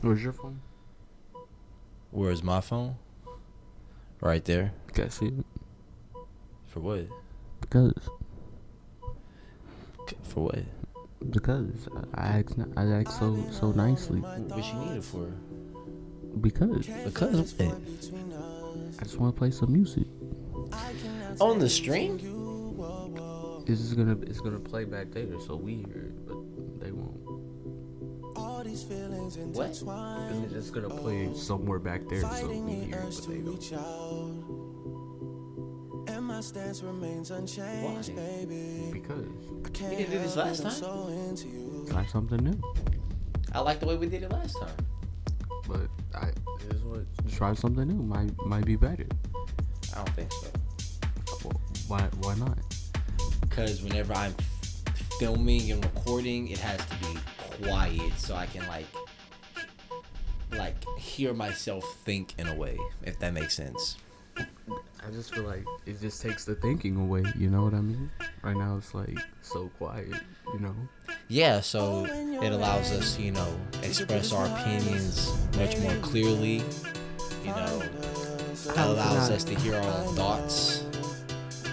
Where's your phone? Where's my phone? Right there. Can I see it? For what? Because For what? I asked so nicely. What you need it for? Because What? I just want to play some music. On the stream? It's gonna play back there, so we hear it, but they won't. What? It's just gonna play somewhere back there, so we hear it, but they don't. Why? Because We didn't do this last time. try something new. I like the way we did it last time. But try something new. Might be better. I don't think so. Well, why not? Because whenever I'm filming and recording, it has to be quiet so I can like hear myself think in a way, if that makes sense. I just feel like it just takes the thinking away. You know what I mean? Right now it's like so quiet. You know. Yeah, so it allows us to, express our opinions much more clearly. It allows us to hear our own thoughts.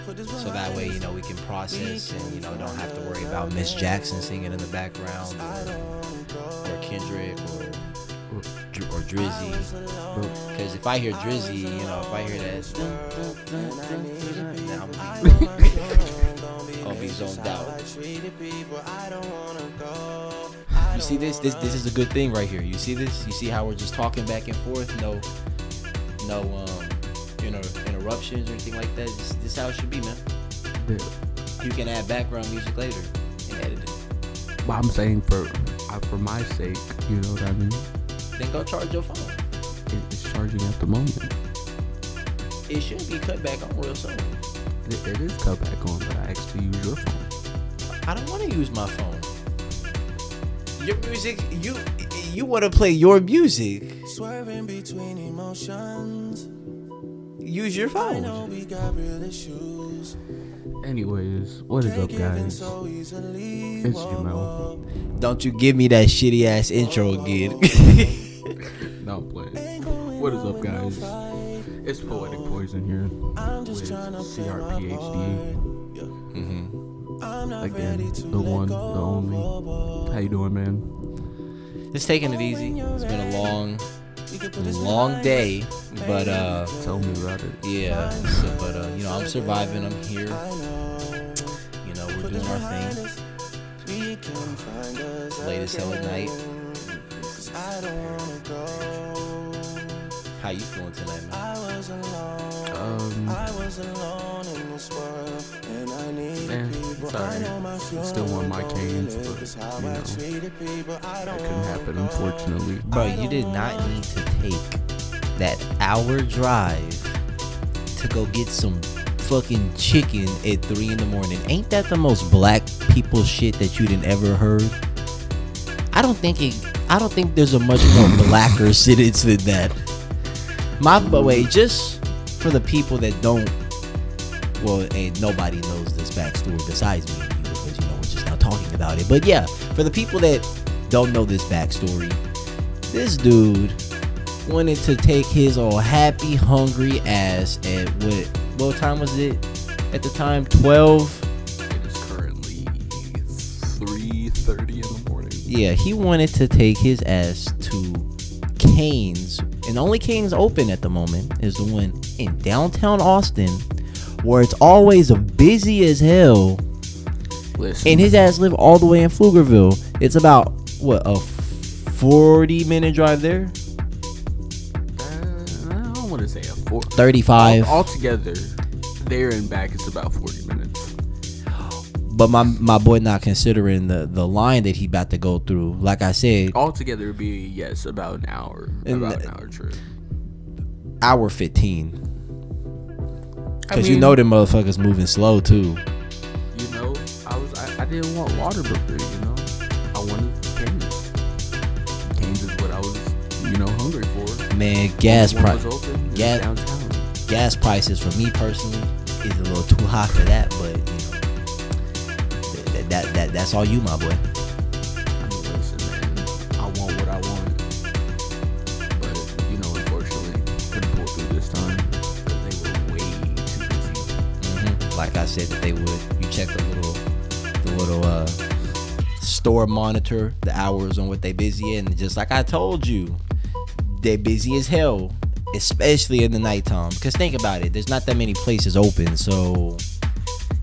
So that way, we can process and, don't have to worry about Miss Jackson singing in the background or Kendrick or Drizzy. Because if I hear Drizzy, if I hear that, then I'll be zoned out. You see this? This is a good thing right here. You see this? You see how we're just talking back and forth? No interruptions or anything like that. This is how it should be, man. Yeah. You can add background music later and edit it. But I'm saying for my sake, you know what I mean? Then go charge your phone. It's charging at the moment. It should be cut back on real soon. It is cut back on, but I asked to use your phone. I don't want to use my phone. Your music, you want to play your music. Swerving between emotions. Use your phone. Anyways, what is up, guys? It's Jamel. Don't you give me that shitty ass intro again. No, I'm playing. What is up, guys? It's Poetic Poison here with CRPHD. Again, the one, the only. How you doing, man? It's taking it easy. It's been a long day, but tell me about it. Yeah. So, but I'm surviving. I'm here. We're doing our thing. Late as hell at night. How you feeling tonight, man? Sorry. Still on my canes, but that couldn't happen, unfortunately. Bro, you did not need to take that hour drive to go get some fucking chicken at 3 a.m. Ain't that the most black people shit that you done ever heard? I don't think there's a much more blacker sentence than that. By the way, just for the people that don't, and nobody knows this backstory besides me and you, because we're just not talking about it. But yeah, for the people that don't know this backstory, this dude wanted to take his old happy, hungry ass at what time was it? At the time, 12. It is currently 3:30 in the morning. Yeah, he wanted to take his ass to Cane's, and the only Cane's open at the moment is the one in downtown Austin, where it's always busy as hell. Listen. And his ass live all the way in Pflugerville. It's about a 40-minute drive there. I don't want to say 35. Altogether, there and back, it's about 40 minutes. But my boy not considering the line that he about to go through. Like I said, altogether it'd be about an hour. About an hour trip. Hour 15. Because them motherfuckers moving slow too. I didn't want Whataburger, I wanted Cane's. Cane's is what I was, hungry for. Man, gas prices for me personally is a little too high for that, but that's all you, my boy. Listen, man, I want what I want. said that they would. You check the little store monitor, the hours on what they busy in, and just like I told you, they're busy as hell, especially in the nighttime. Because think about it, there's not that many places open, so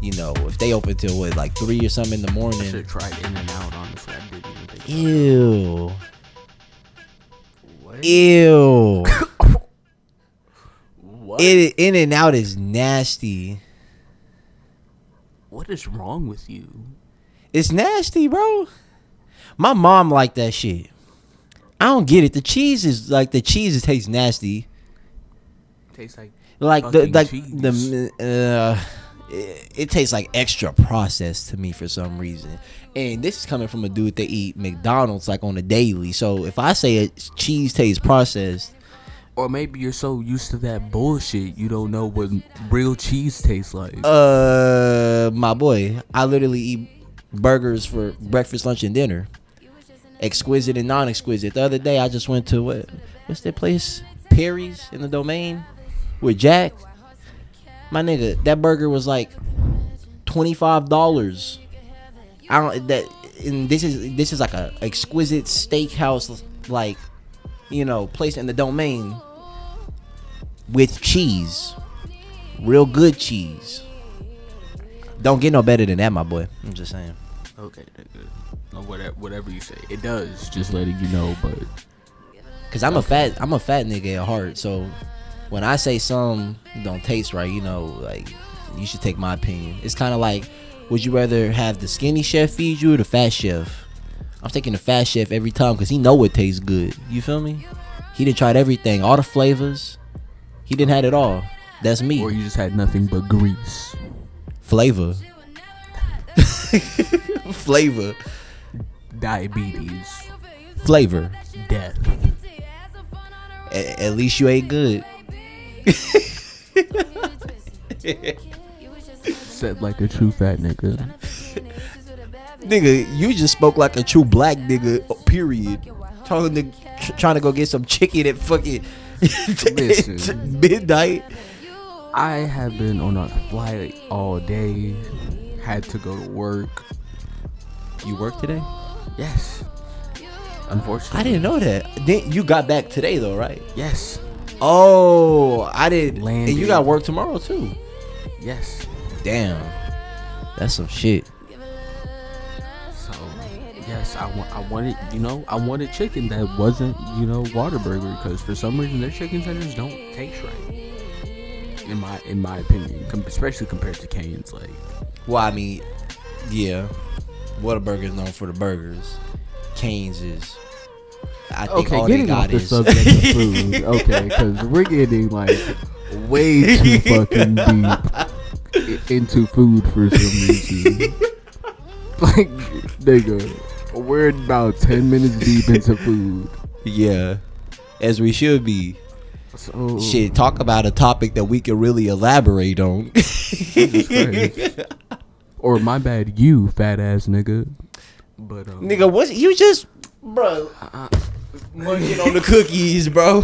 you know if they open till what, like 3 or something in the morning. I should try In and Out. Honestly, I didn't even think. Ew. What? Ew. What? In and Out is nasty. What is wrong with you? It's nasty, bro. My mom liked that shit. I don't get it. The cheese tastes nasty. Tastes like cheese. It tastes like extra processed to me for some reason. And this is coming from a dude that eat McDonald's like on a daily. So if I say cheese tastes processed, or maybe you're so used to that bullshit you don't know what real cheese tastes like. My boy, I literally eat burgers for breakfast, lunch, and dinner. Exquisite and non-exquisite. The other day I just went to what's that place? Perry's in the Domain with Jack. My nigga, that burger was like $25. This is like a exquisite steakhouse, like, you know, place in the Domain with cheese, real good cheese. Don't get no better than that, my boy. I'm just saying. Okay, no, whatever you say, it does. Just letting you know, but cause I'm a fat nigga at heart, so when I say some don't taste right, you know, like, you should take my opinion. It's kind of like, would you rather have the skinny chef feed you or the fat chef? I'm taking the fat chef every time because he know what tastes good. You feel me? He done tried everything, all the flavors. He didn't had it all. That's me. Or you just had nothing but grease. Flavor. Flavor. Diabetes. Flavor. Death. At least you ate good. Said like a true fat nigga. Nigga, you just spoke like a true black nigga, period. Trying to go get some chicken at fucking midnight. I have been on a flight all day. Had to go to work. You work today? Yes. Unfortunately. I didn't know that. You got back today though, right? Yes. Oh, I didn't. Landed. And you got work tomorrow too? Yes. Damn. That's some shit. So, yes, I wanted chicken that wasn't, Whataburger, because for some reason their chicken tenders don't taste right. In my opinion, especially compared to Cane's, like. Well, I mean, yeah, Whataburger is known for the burgers. Cane's is, I think, all they got is. Getting off the subject of food, okay, because we're getting like way too fucking deep into food for some reason. Like, nigga, we're about 10 minutes deep into food. Yeah, as we should be. So, shit, talk about a topic that we can really elaborate on. Or my bad, you fat ass nigga. But nigga, what you just, bro? Munching on the cookies, bro.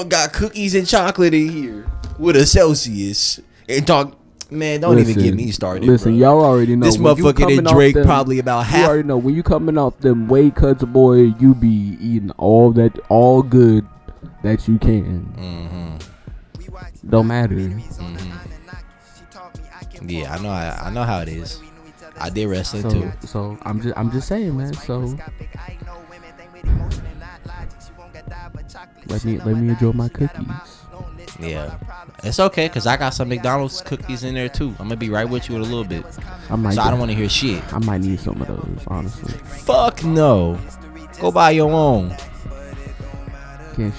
Got cookies and chocolate in here with a Celsius and talk. Man, don't even get me started. Listen, bro. Y'all already know this motherfucker and Drake probably about half. You already know when you coming off them weight cuts, boy. You be eating all good that you can. Mm-hmm. Don't matter. Mm-hmm. Yeah, I know how it is. I did wrestling too. So I'm just saying, man. So let me enjoy my cookies. Yeah, it's okay because I got some McDonald's cookies in there too. I'm gonna be right with you in a little bit. I don't want to hear shit. I might need some of those, honestly. Fuck no. Go buy your own. Can't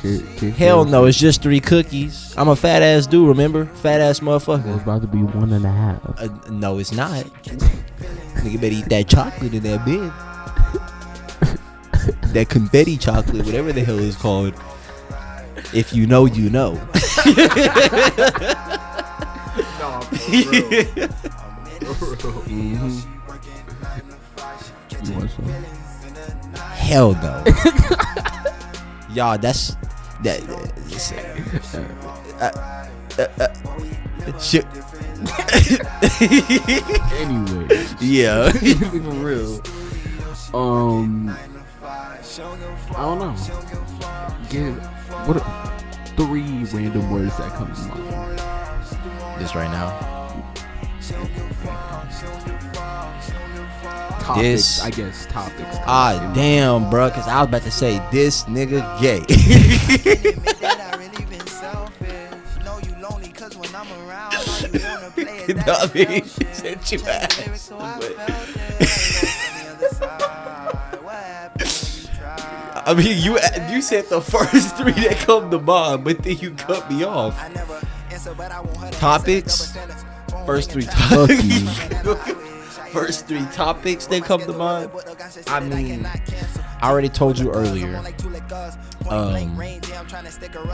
Hell no, it's just 3 cookies. I'm a fat ass dude, remember? Fat ass motherfucker. It's about to be 1.5. No, it's not. Nigga better eat that chocolate in that bed. That confetti chocolate, whatever the hell it's called. If you know, you know. No, mm-hmm. You want some? Hell no. Y'all, that's that. Shit. Anyway. Yeah. For real. I don't know. What are 3 random words that come to mind? Just right now. Topics, I guess topics. Damn, bro, because I was about to say this nigga gay. I mean, she said you ass. I mean, you said the first 3 that come to mind, but then you cut me off. Topics. First 3 topics. First 3 topics that come to mind. I mean, I already told you earlier.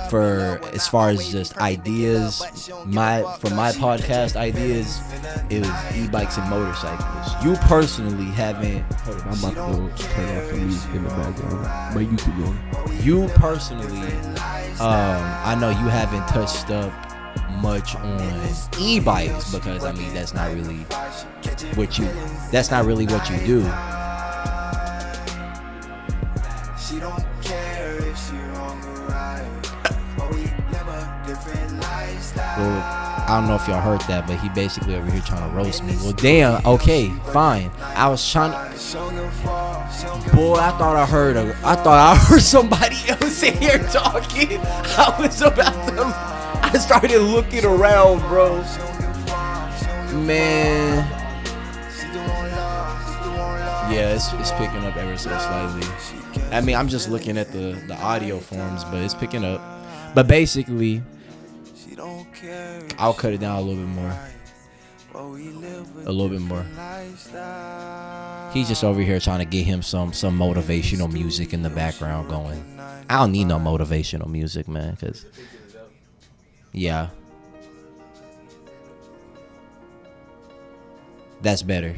For as far as just ideas, for my podcast ideas, it was e-bikes and motorcycles. You personally haven't. Hold on, I'm about to turn off the music in the background, but you keep going. You personally, I know you haven't touched up much on e-bikes because I mean that's not really what you do. Well, I don't know if y'all heard that, but he basically over here trying to roast me. Well, damn. Okay, fine. I was trying to. Boy, I thought I heard somebody else in here talking. I started looking around, bro. Man. Yeah, it's picking up ever so slightly. I mean, I'm just looking at the audio forms, but it's picking up. But basically, I'll cut it down a little bit more. A little bit more. He's just over here trying to get him some motivational music in the background going. I don't need no motivational music, man, because yeah, that's better.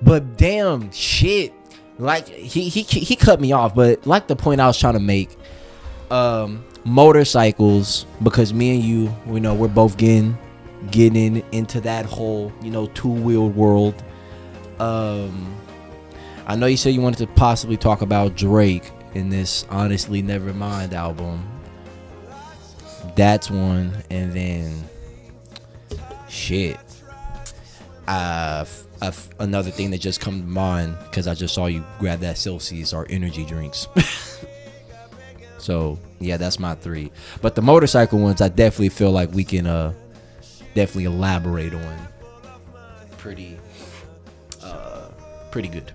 But damn shit, like he cut me off. But like the point I was trying to make, motorcycles, because me and you, we know we're both getting into that whole, two-wheeled world. I know you said you wanted to possibly talk about Drake in this Honestly Nevermind album. That's one. And then shit, another thing that just come to mind, because I just saw you grab that Celsius, are energy drinks. So yeah, that's my 3. But the motorcycle ones, I definitely feel like we can definitely elaborate on pretty good.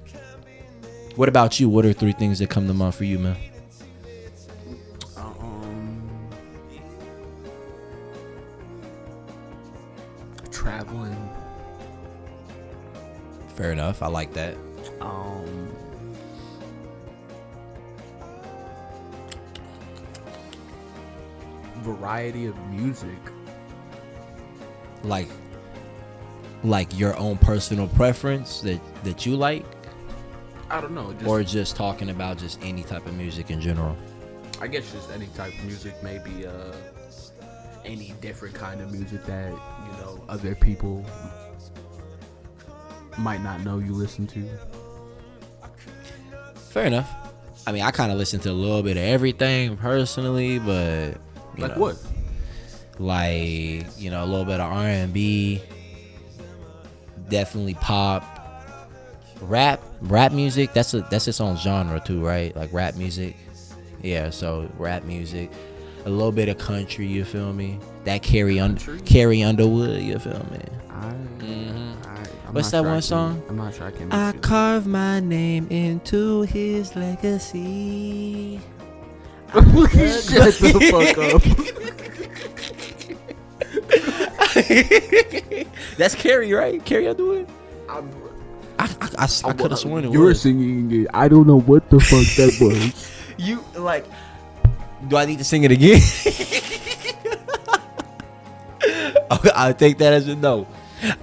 What about you? What are 3 things that come to mind for you, man? Traveling. Fair enough. I like that. Variety of music. Like your own personal preference that you like? I don't know. Or just talking about just any type of music in general? I guess just any type of music, maybe any different kind of music that, other people might not know you listen to. Fair enough. I mean, I kind of listen to a little bit of everything personally, but like what? Like, a little bit of R&B, definitely pop, rap music. That's its own genre too, right? Like rap music. Yeah, so rap music, a little bit of country. You feel me? That Carrie Underwood. You feel me? What's that one song? I'm not sure I can. I carve my name into his legacy. Shut the fuck up. That's Carrie, right? Carrie Underwood. I could have sworn it was. You were singing it. I don't know what the fuck that was. You like? Do I need to sing it again? I'll take that as a no.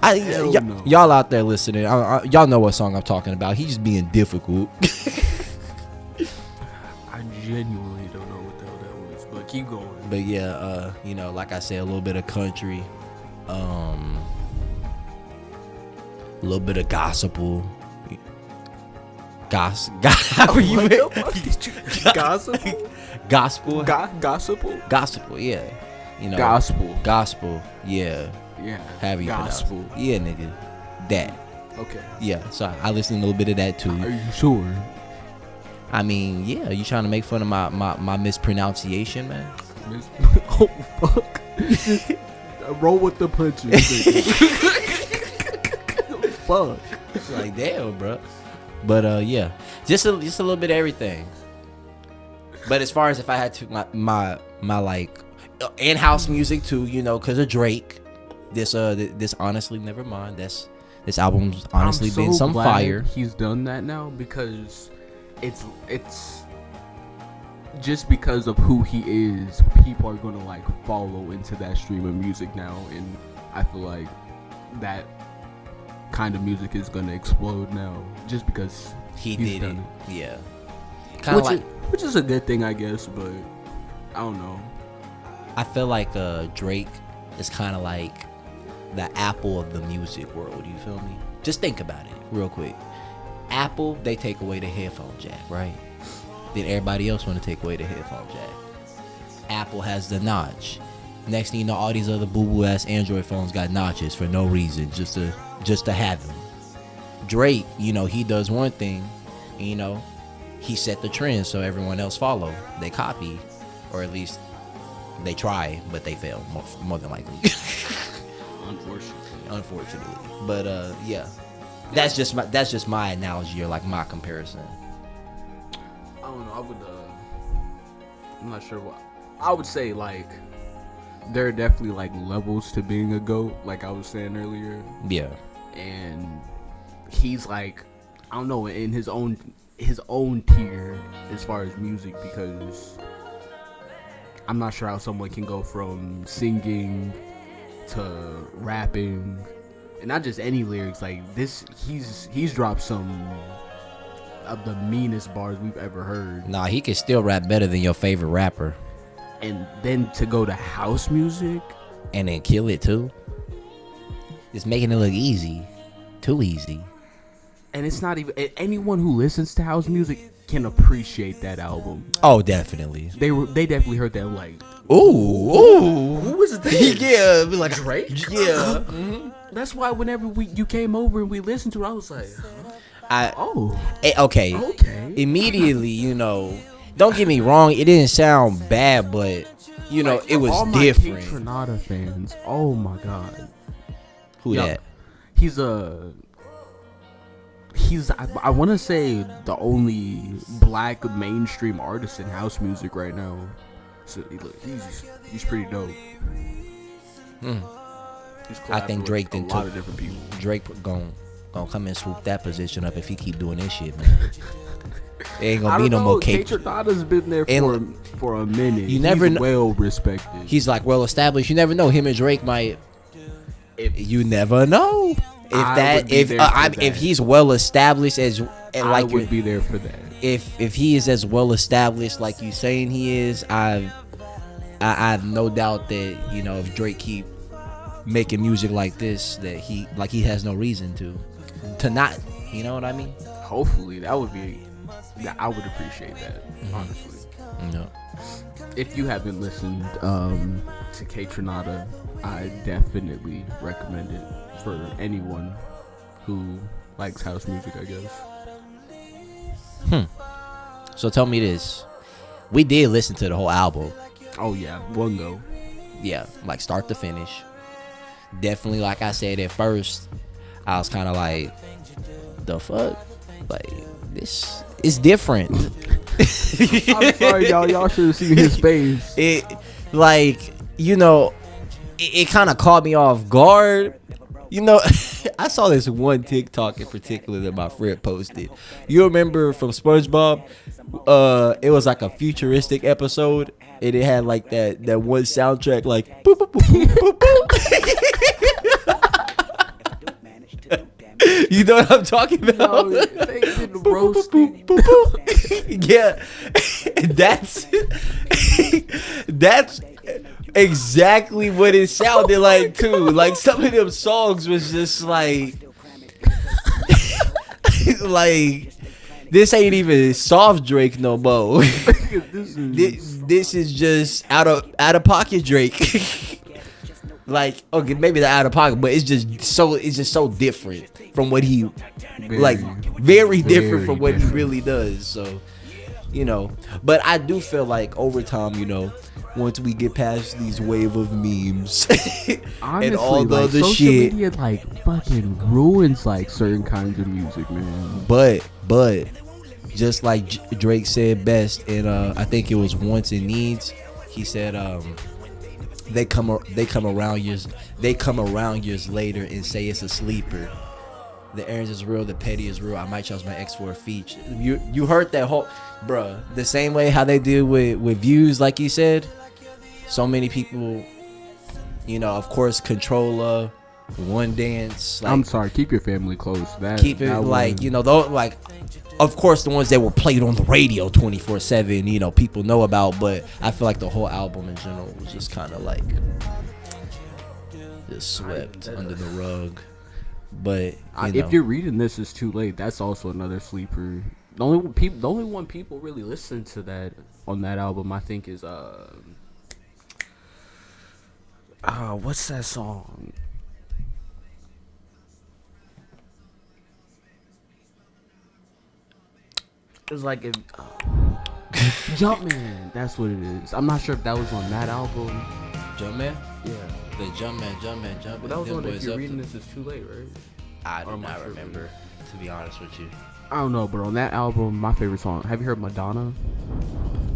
No. Y'all out there listening, y'all know what song I'm talking about. He's just being difficult. I genuinely don't know what the hell that was, but keep going. But yeah, like I said, a little bit of country, A little bit of gospel. However you Gospel? gospel. Gospel? Gospel, yeah. You know, gospel, yeah. Yeah. Have you gospel? Pronounced? Yeah, nigga, that. Okay. Yeah, so I listen to a little bit of that too. Are you sure? I mean, yeah. You trying to make fun of my mispronunciation, man? Oh fuck! Roll with the punches. Fuck. Like damn, bro. But yeah, just a little bit of everything. But as far as if I had to my like in-house music too, you know, because of Drake. This honestly, never mind. This album's honestly been some fire. He's done that now because it's just because of who he is. People are gonna like follow into that stream of music now, and I feel like that kind of music is gonna explode now just because he's did done it. Yeah, kind of like which is a good thing, I guess. But I don't know. I feel like Drake is kind of like the Apple of the music world. You feel me? Just think about it real quick. Apple, they take away the headphone jack, right? Then everybody else want to take away the headphone jack. Apple has the notch. Next thing you know, all these other boo-boo ass Android phones got notches for no reason, just to have them. Drake, you know, he does one thing, and, you know, he set the trend, so everyone else follow. They copy, or at least they try, but they fail more than likely. Unfortunately, but yeah, that's just my analogy or like my comparison. I don't know. I'm not sure what. I would say like there are definitely like levels to being a GOAT, like I was saying earlier. Yeah, and he's like, I don't know, in his own tier as far as music, because I'm not sure how someone can go from singing to rapping, and not just any lyrics like this. He's dropped some of the meanest bars we've ever heard. Nah, he can still rap better than your favorite rapper, and then to go to house music and then kill it too. Just making it look easy, too easy. And it's not even, anyone who listens to house music can appreciate that album. Oh, definitely. They definitely heard that like, ooh, who is this? Yeah, be like Drake. Yeah. Mm-hmm. That's why whenever you came over and we listened to it, I was like, okay. Immediately, you know, don't get me wrong, it didn't sound bad, but you know, like, it was all different. My Tronada fans, oh my god, who that? I want to say the only black mainstream artist in house music right now. So he's pretty dope. I think Drake a lot of different people. Drake gonna come and swoop that position up if he keep doing this shit, man. There ain't gonna be no more cake. Tronada's been there for a minute. You never know. Well respected. He's like well established. You never know. Him and Drake might. You never know. If he's well established as and I would be there for that. If he is as well established like you saying he is, I have no doubt that, you know, if Drake keep making music like this, that he has no reason to not, you know what I mean? Hopefully I would appreciate that, honestly. No. If you haven't listened to K Tronada, I definitely recommend it for anyone who likes house music, I guess. So tell me this. We did listen to the whole album. Oh yeah, one go. Yeah, like start to finish. Definitely, like I said at first, I was kind of like, the fuck? Like, this is different. I'm sorry, y'all. Y'all should have seen his face. It, like, you know, it kind of caught me off guard. You know, I saw this one TikTok in particular that my friend posted. You remember from SpongeBob? It was like a futuristic episode, and it had like that one soundtrack, like boop, boop, boop, boop, boop. You know what I'm talking about? No, they did the roasting. Yeah, that's exactly what it sounded like too. Like some of them songs was just like, like this ain't even soft Drake no more. This is just out of pocket Drake. Like, okay, maybe the out of pocket, but it's just so different from what he very different from what he really does. So, but I do feel like over time, once we get past these wave of memes honestly, and all the other social shit, media fucking ruins certain kinds of music, man. but just like Drake said best, and I think it was Wants and Needs. He said, they come around years later and say it's a sleeper. The errands is real, the petty is real. I might charge my ex for a feature. You heard that whole, bruh. The same way how they did with views, like you said. So many people, of course, Controller, One Dance. I'm sorry, keep your family close. Keep it of course, the ones that were played on the radio 24/7, people know about. But I feel like the whole album in general was just kind of just swept under the rug. But if you're reading this, it's too late. That's also another sleeper. The only one people really listen to that on that album, I think, is what's that song? It's like Jumpman. That's what it is. I'm not sure if that was on that album. Jumpman? Yeah. The Jumpman. But that was on If You're Reading This, It's Too Late, right? I do not remember, to be honest with you. I don't know, but on that album, my favorite song. Have you heard Madonna?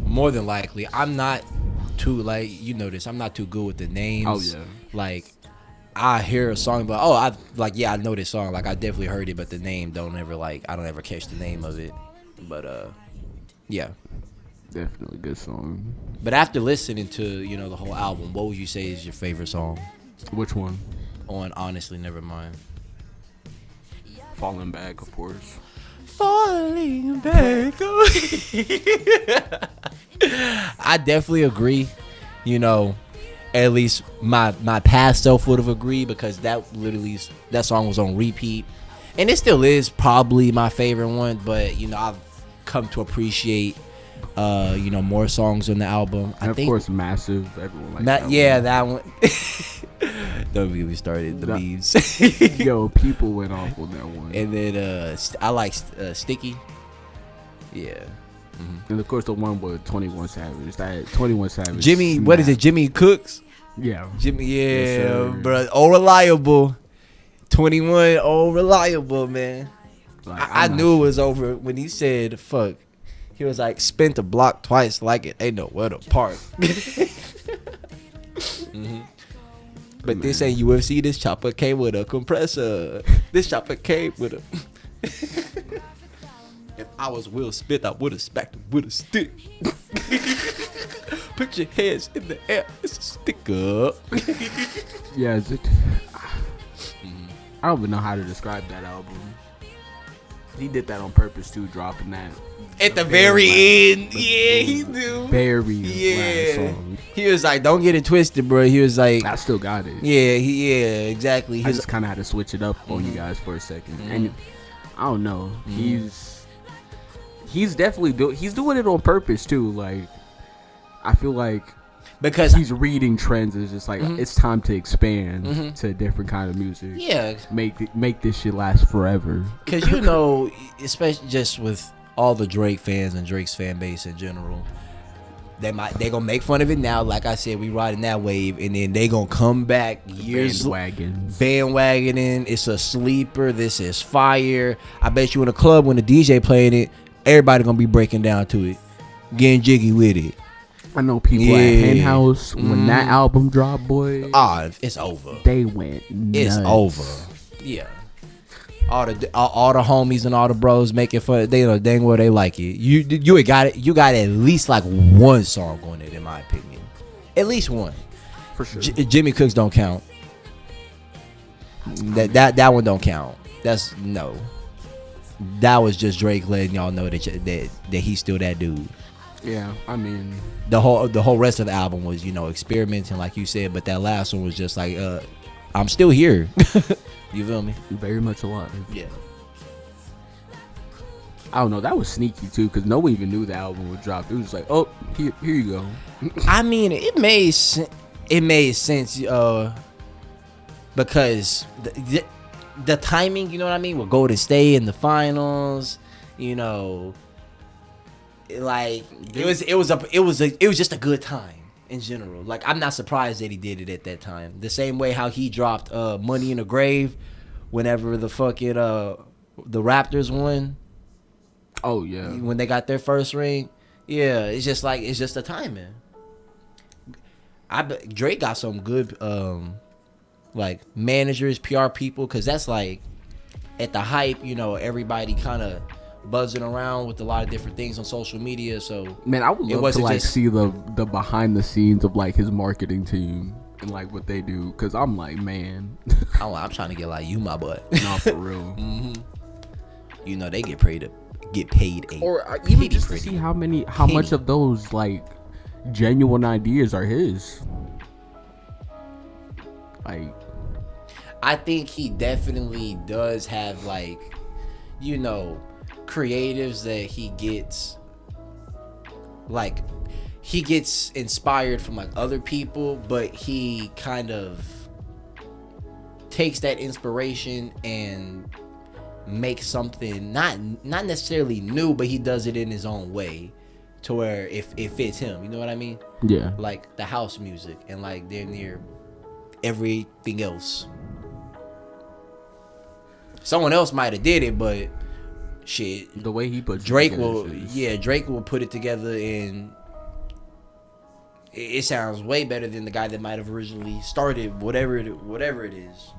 More than likely. I'm not too, I'm not too good with the names. Oh, yeah. Like, I hear a song, but I know this song. Like, I definitely heard it, but the name I don't ever catch the name of it. But yeah, definitely good song. But after listening to the whole album, what would you say is your favorite song? Which one? On Honestly Nevermind. Falling Back, of course. Falling Back. I definitely agree. At least my past self would have agreed, because that song was on repeat, and it still is probably my favorite one. But I've come to appreciate more songs on the album. And of course, Massive. Everyone likes that one. Yeah, that one. Don't get me started. The memes. Yo, people went off on that one. And then I like Sticky. Yeah. Mm-hmm. And of course, the one with 21 Savage. That 21 Savage. Jimmy, what is it? Jimmy Cooks. Yeah. Jimmy. Yeah, yes, bro. Oh, reliable. 21. Oh, reliable, man. I knew it was over when he said "fuck." He was like, "Spent the block twice like it ain't nowhere to park." Mm-hmm. But man, this ain't UFC. This chopper came with a compressor. This chopper came with a. If I was Will Smith, I would have smacked him with a stick. Put your hands in the air. It's a stick up. Yeah, is it? I don't even know how to describe that album. He did that on purpose too, dropping that at the very end. Yeah, he do. Very last song. He was like, "Don't get it twisted, bro." He was like, "I still got it." Yeah, exactly. I just kind of had to switch it up on you guys for a second, and I don't know. He's definitely he's doing it on purpose too. Like, I feel like because he's reading trends, it's just like it's time to expand to a different kind of music. Yeah, make this shit last forever. Because especially just with all the Drake fans and Drake's fan base in general, they gonna make fun of it now. Like I said, we riding that wave, and then they gonna come back years bandwagoning. It's a sleeper. This is fire. I bet you in a club when the DJ playing it, everybody gonna be breaking down to it, getting jiggy with it. I know people at Hen House when that album dropped, boy. It's over. They went nuts. It's over. Yeah. All the homies and all the bros making fun. They know dang well they like it. You got it. You got at least like one song on it, in my opinion. At least one. For sure. Jimmy Cooks don't count. That one don't count. That's no. That was just Drake letting y'all know that he's still that dude. Yeah, I mean, The whole rest of the album was, you know, experimenting, like you said, but that last one was just like, I'm still here. You feel me? very much alive. Yeah. I don't know. That was sneaky too, because no one even knew the album would drop. It was just like, oh, here you go. I mean, it made sense because the timing, you know what I mean, with Golden State in the finals, you know, like it was just a good time in general. Like, I'm not surprised that he did it at that time. The same way how he dropped Money in the Grave whenever the fucking the Raptors won. Oh yeah, When they got their first ring. Yeah, it's just the timing. Drake got some good like managers, PR people, because that's like at the hype, you know, everybody kind of buzzing around with a lot of different things on social media. So man, I would love to like see the behind the scenes of like his marketing team and like what they do, because I'm like, man, I'm trying to get like you, my butt. Not for real. You know, they get paid a or even just to see how much of those like genuine ideas are his. Like, I think he definitely does have, like, you know, creatives that he gets inspired from like other people, but he kind of takes that inspiration and makes something not necessarily new, but he does it in his own way to where it fits him. You know what I mean? Yeah. Like the house music and like they're near everything else. Someone else might have did it, but shit, the way he put Drake will put it together, and it sounds way better than the guy that might have originally started whatever it is.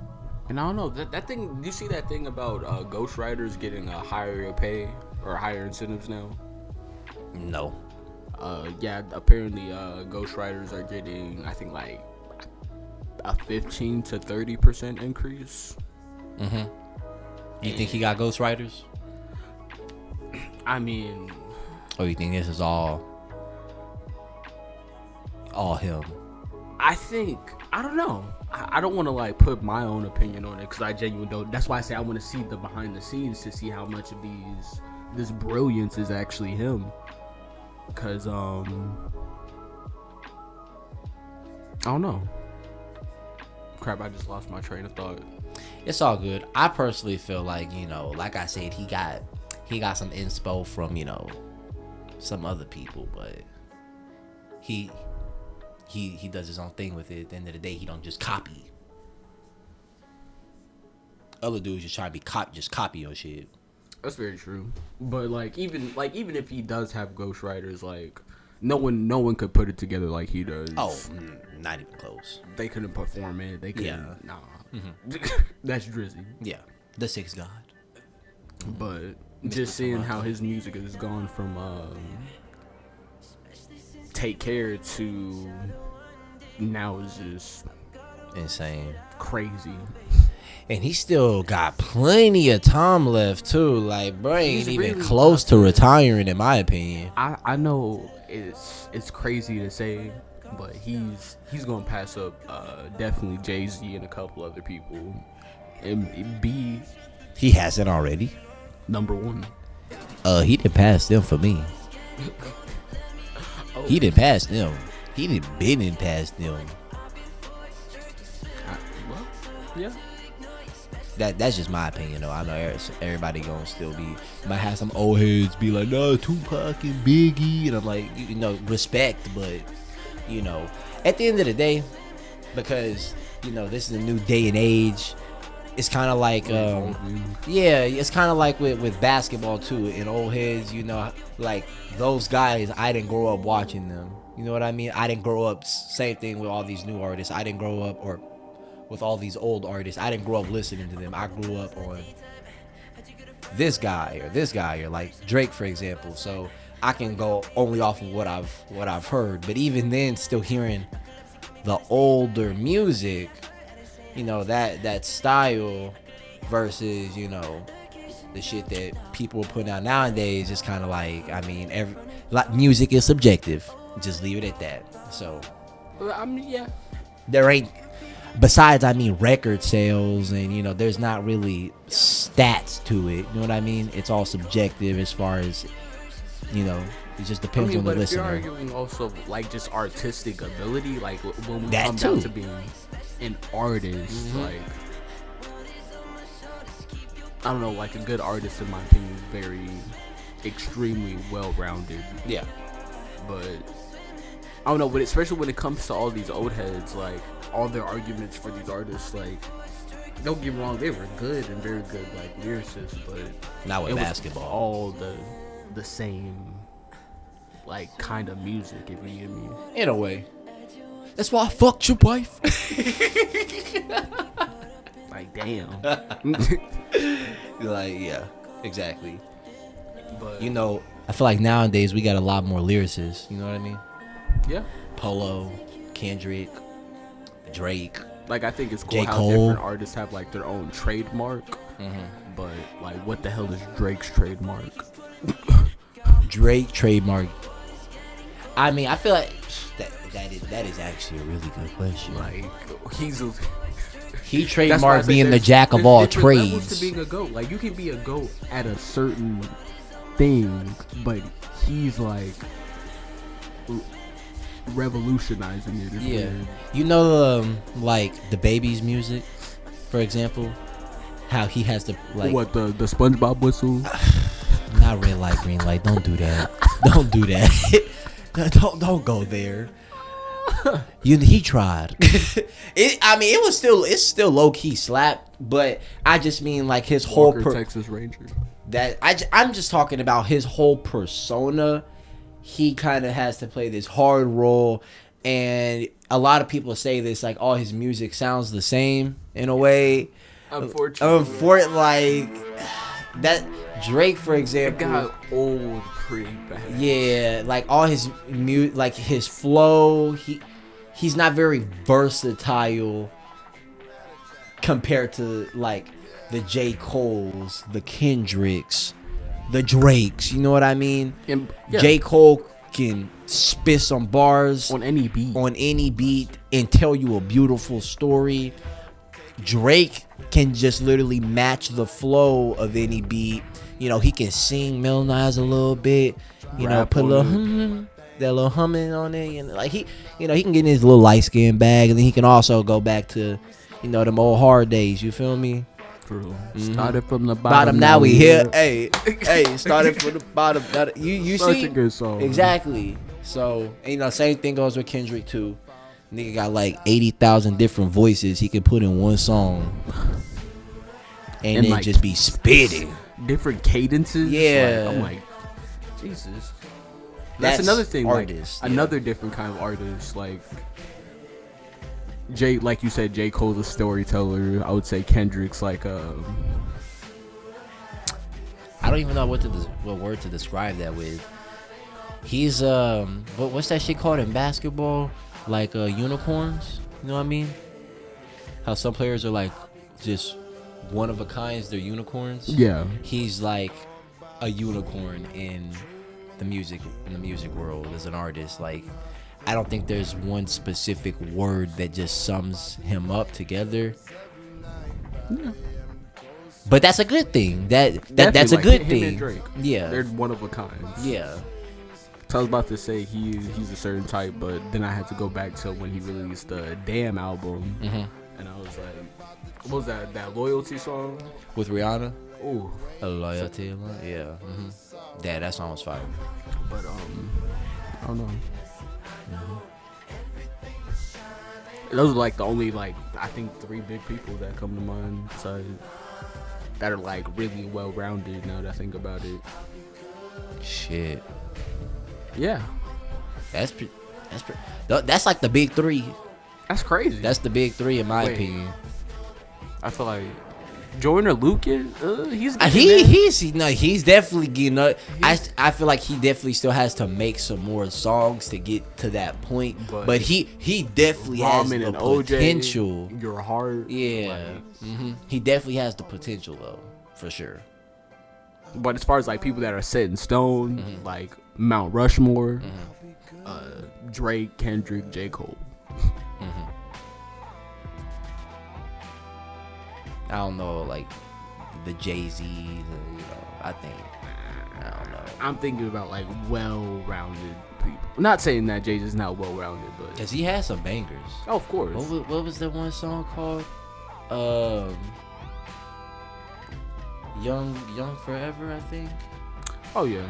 And I don't know, that thing, do you see that thing about ghostwriters getting a higher pay or higher incentives now? No. Yeah, apparently ghostwriters are getting, I think, like a 15 to 30% increase. Mm-hmm. You think he got ghostwriters? I mean... Or you think this is all him? I think, I don't know. I don't want to like put my own opinion on it, because I genuinely don't. That's why I say I want to see the behind the scenes to see how much of this brilliance is actually him. Because I don't know. Crap, I just lost my train of thought. It's all good. I personally feel like, you know, like I said, he got some inspo from, you know, some other people, but he does his own thing with it. At the end of the day, he don't just copy. Other dudes just try to be copy your shit. That's very true. But even if he does have ghostwriters, like no one could put it together like he does. Oh, not even close. They couldn't perform it. They couldn't. Yeah. Nah. Mm-hmm. That's Drizzy. Yeah, the sixth god. But just seeing how his music has gone from Take Care to now is just insane, crazy. And he still got plenty of time left too. Like, bro, ain't even really close to retiring, in my opinion. I know it's crazy to say, but he's gonna pass up definitely Jay-Z and a couple other people, and be he hasn't already. Number one. He didn't pass them for me. Oh. He didn't pass them. He didn't been in past them. Well, yeah. That's just my opinion though. I know everybody gonna still be might have some old heads be like, no, Tupac and Biggie, and I'm like, you know, respect, but you know, at the end of the day, because you know this is a new day and age, it's kind of like yeah, it's kind of like with basketball too. And old heads, you know, like those guys, I didn't grow up watching them. You know what I mean? I didn't grow up. Same thing with all these new artists. I didn't grow up or with all these old artists. I didn't grow up listening to them. I grew up on this guy or like Drake, for example. So I can go only off of what I've heard. But even then, still hearing the older music, you know, that style versus, you know, the shit that people are putting out nowadays is kind of like, I mean, music is subjective. Just leave it at that. So, I mean, yeah. there ain't, besides, I mean, record sales and, you know, there's not really stats to it. You know what I mean? It's all subjective as far as, you know, it just depends on the listener. But if you're arguing also like just artistic ability, like when we That come too. down to being an artist, like I don't know, like a good artist in my opinion is very extremely well-rounded. Yeah. But I don't know, but especially when it comes to all these old heads, like all their arguments for these artists, like don't get me wrong, they were good and very good like lyricists, but Not with it was basketball. all the same like kind of music, if you get me. In a way. That's why I fucked your wife. Like damn. Like, yeah, exactly. But You know, I feel like nowadays we got a lot more lyricists. You know what I mean? yeah. Polo, Kendrick, Drake. Like I think it's J. cool how Cole. different artists have like their own trademark. But like what the hell is Drake's trademark? Drake trademark. I mean, I feel like that is actually a really good question. Like he's a He That's why I trademarked said being the there's- jack of there's all different levels trades. to being a goat. Like you can be a goat at a certain thing, but he's like revolutionizing it. It's Yeah, weird. you know, like the baby's music, for example, how he has to like What the SpongeBob whistle? not red light, green light. Don't do that. Don't do that. don't go there. He tried. It's still low key slap, but I just mean like his whole Walker, Texas Ranger. I'm just talking about his whole persona. He kind of has to play this hard role, and a lot of people say this like all his music sounds the same in a way. Unfortunately, Like that Drake, for it example. got old pretty bad. Yeah, like all his like his flow, he's not very versatile compared to like the J. Cole's, the Kendricks, the Drakes. You know what I mean? And, yeah, J. Cole can spit some bars on any beat. And tell you a beautiful story. Drake can just literally match the flow of any beat. You know, he can sing, melodize a little bit. You know, Rap put a little on that little humming on it, and like he can get in his little light skin bag, and then he can also go back to, you know, them old hard days. You feel me? True. Started from the Bottom, now we here. Hey, started from the bottom. You Such see? a good song. Exactly. So, and, you know, same thing goes with Kendrick too. Nigga got like 80,000 different voices he can put in one song, and then like, just be spitting. different cadences. Yeah. Like, I'm like, Jesus. That's another thing. Artist, like, another different kind of artist. Like like you said, J. Cole's a storyteller. I would say Kendrick's like I don't even know what word to describe that with. He's what's that shit called in basketball? Like unicorns. You know what I mean? How some players are like just one of a kinds. They're unicorns. yeah. He's like a unicorn in the music world as an artist. Like, I don't think there's one specific word that just sums him up together. Yeah. But that's a good thing. That's a Definitely, good him thing. and Drake. Yeah. They're one of a kind. Yeah. So I was about to say he's a certain type, but then I had to go back to when he released the Damn album, and I was like, what was that Loyalty song? With Rihanna. Ooh. A loyalty. Yeah. Yeah, that song was fire. But I don't know. Those are like the only like I think 3 big people that come to mind that are like really well rounded now that I think about it. Shit. Yeah. That's like the big 3. That's crazy. That's the big 3 in my Wait. opinion. I feel like Joyner Lucas, he's He's definitely getting up. I feel like he definitely still has to make some more songs to get to that point. But he definitely has Ramen the and OJ, potential. Your Heart. Yeah. Like, He definitely has the potential though, for sure. But as far as like people that are set in stone, Mm-hmm. like Mount Rushmore, Mm-hmm. Drake, Kendrick, J. Cole. Mm-hmm. I don't know, like the Jay-Z's, I think. I don't know. I'm thinking about like well-rounded people. Not saying that Jay-Z's not well-rounded, but Cause he has some bangers. oh, of course. What was that one song called? Young Forever, I think. Oh yeah,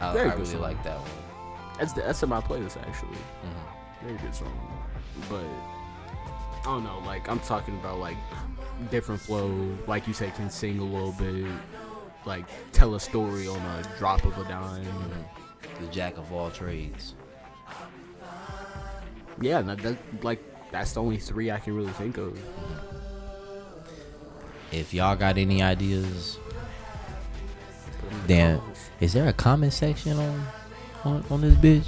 I Very good really song. like that one. that's in my playlist actually. Mm-hmm. Very good song. But I don't know, like I'm talking about like different flow, like you said, can sing a little bit, like tell a story on a drop of a dime. The jack of all trades. Yeah, that's the only three I can really think of. If y'all got any ideas, then is there a comment section on this bitch?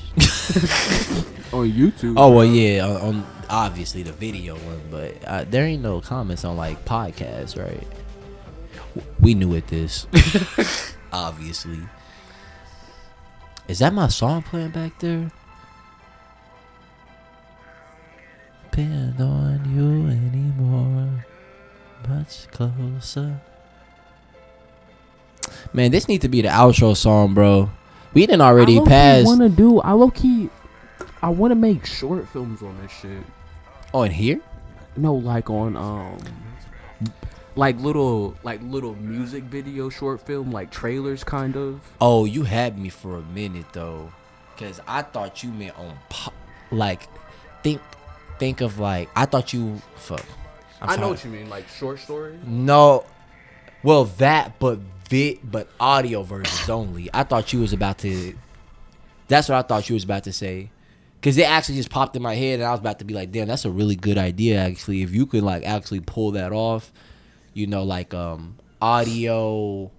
On YouTube. Oh well, yeah, on obviously the video one, but there ain't no comments on like podcasts, right? We knew at this, obviously. Is that my song playing back there? Depend on you anymore, much closer. Man, this need to be the outro song, bro. We didn't already pass. I want to make short films on this shit. Oh, in here? No, like on like little music video short film, like trailers kind of. Oh, you had me for a minute though, cause I thought you meant on like think of like I thought you fuck. I know what you mean, like short stories. No, well that but audio versions only. I thought you was about to. That's what I thought you was about to say. Cause it actually just popped in my head, and I was about to be like, "Damn, that's a really good idea." Actually, if you could like actually pull that off, like audio,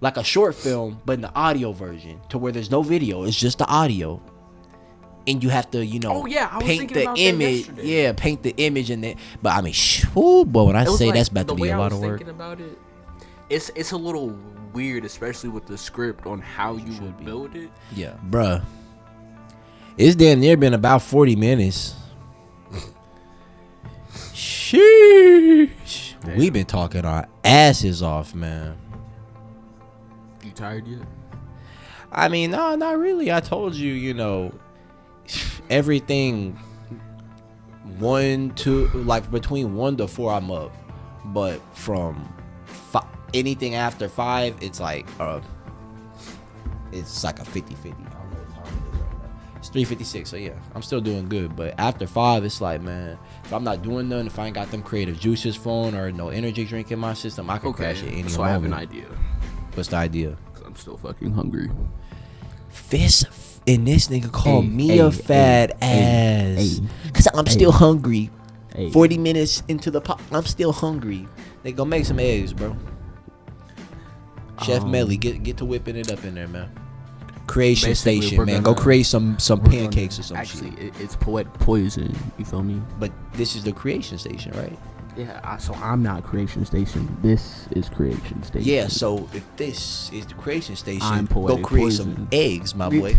like a short film, but in the audio version, to where there's no video, it's just the audio, and you have to, Oh yeah, I was paint thinking the about that image. yesterday. Yeah, paint the image in it. But I mean, boy, when I It was say like, that's about the to be way a I lot was of work. thinking about it, it's a little weird, especially with the script on how you would build it. Yeah, bruh. It's damn near been about 40 minutes. Sheesh. We've been talking our asses off, man. You tired yet? I mean, no, not really. I told you, everything 1 to like between 1 to 4 I'm up. But from anything after 5, it's like a 50-50. It's 3:56, so yeah, I'm still doing good. But after 5, it's like, man, if I'm not doing nothing, if I ain't got them creative juices flowing or no energy drink in my system, I can crash it any moment. So I have an idea. What's the idea? 'Cause I'm still fucking hungry. And this nigga called me a fat ass. Cause I'm still hungry. 40 minutes into the pot, I'm still hungry. They go make some eggs, bro. Chef Melly, get to whipping it up in there, man. Creation Basically, station, we're man. gonna- Go create some pancakes or some Actually, shit. it's poetic poison. You feel me? But this is the creation station, right? Yeah. So I'm not creation station. This is creation station. Yeah. So if this is the creation station, I'm go poetic create poison. some eggs, my boy.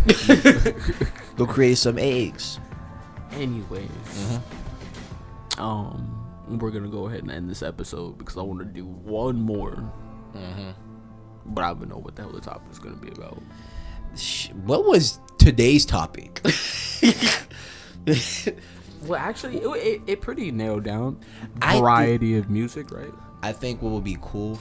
Go create some eggs. Anyways, we're gonna go ahead and end this episode because I want to do one more. But I don't know what the hell the topic is gonna be about. What was today's topic? Well, actually, it pretty narrowed down. Variety of music, right? I think what would be cool,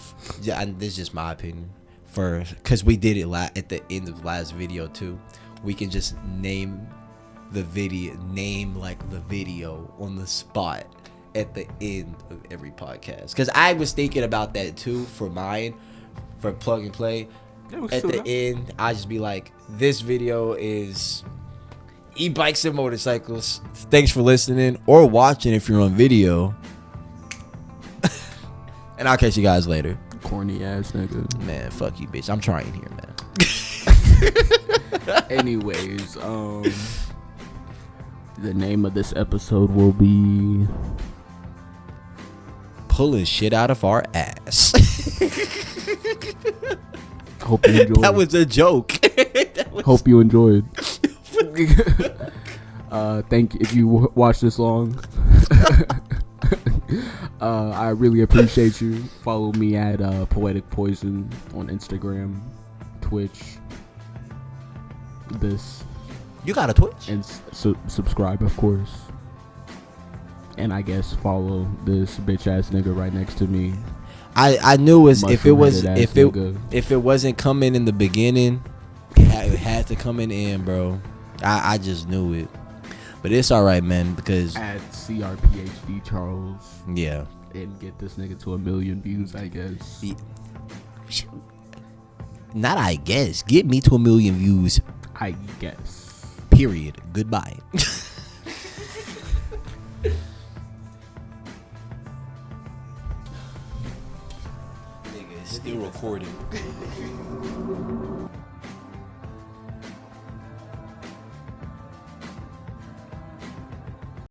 and this is just my opinion, because we did it at the end of the last video too. We can just name the video on the spot at the end of every podcast. Because I was thinking about that too for mine, for plug and play. Yeah, At the end, I just be like, this video is e-bikes and motorcycles. Thanks for listening or watching if you're on video. And I'll catch you guys later. Corny ass nigga. Man, fuck you, bitch. I'm trying here, man. Anyways, the name of this episode will be Pulling shit out of our ass. Hope you enjoyed. That was a joke. Hope you enjoyed. Thank you if you watched this long. I really appreciate you. Follow me at Poetic Poison on Instagram, Twitch. You got a Twitch? And subscribe, of course. And I guess follow this bitch ass nigga right next to me. I knew if it wasn't coming in the beginning, it had to come in the end, bro. I just knew it. But it's all right, man, because at CRPHD Charles. Yeah. And get this nigga to 1 million views, I guess. Not I guess. Get me to 1 million views. I guess. Period. Goodbye. Nigga, it's still recording.